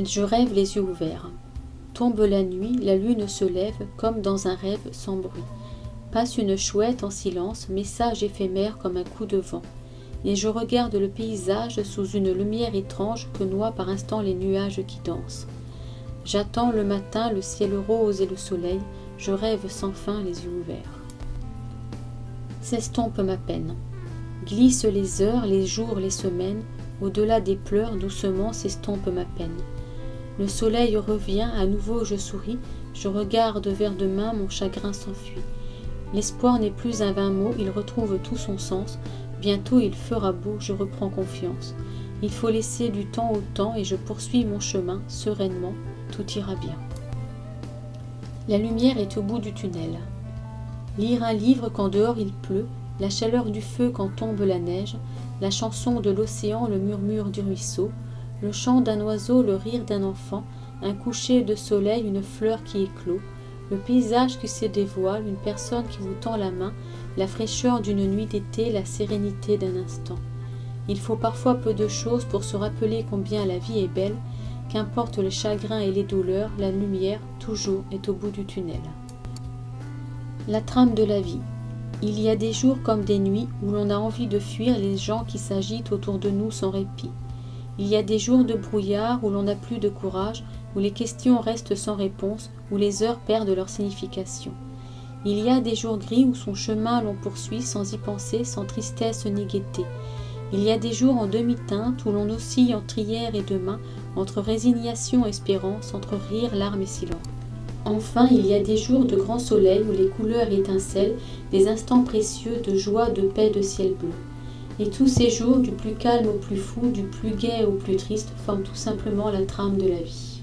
Je rêve les yeux ouverts. Tombe la nuit, la lune se lève, comme dans un rêve sans bruit. Passe une chouette en silence, message éphémère comme un coup de vent. Et je regarde le paysage sous une lumière étrange que noient par instants les nuages qui dansent. J'attends le matin, le ciel rose et le soleil, je rêve sans fin les yeux ouverts. S'estompe ma peine. Glissent les heures, les jours, les semaines, au-delà des pleurs, doucement s'estompe ma peine. Le soleil revient, à nouveau je souris, je regarde vers demain, mon chagrin s'enfuit. L'espoir n'est plus un vain mot, il retrouve tout son sens, bientôt il fera beau, je reprends confiance. Il faut laisser du temps au temps et je poursuis mon chemin, sereinement, tout ira bien. La lumière est au bout du tunnel. Lire un livre quand dehors il pleut, la chaleur du feu quand tombe la neige, la chanson de l'océan, le murmure du ruisseau, le chant d'un oiseau, le rire d'un enfant, un coucher de soleil, une fleur qui éclot, le paysage qui se dévoile, une personne qui vous tend la main, la fraîcheur d'une nuit d'été, la sérénité d'un instant. Il faut parfois peu de choses pour se rappeler combien la vie est belle, qu'importe les chagrins et les douleurs, la lumière, toujours, est au bout du tunnel. La trame de la vie. Il y a des jours comme des nuits où l'on a envie de fuir les gens qui s'agitent autour de nous sans répit. Il y a des jours de brouillard où l'on n'a plus de courage, où les questions restent sans réponse, où les heures perdent leur signification. Il y a des jours gris où son chemin l'on poursuit sans y penser, sans tristesse ni gaieté. Il y a des jours en demi-teinte où l'on oscille entre hier et demain, entre résignation et espérance, entre rire, larmes et silence. Enfin, il y a des jours de grand soleil où les couleurs étincellent, des instants précieux de joie, de paix, de ciel bleu. Et tous ces jours, du plus calme au plus fou, du plus gai au plus triste, forment tout simplement la trame de la vie.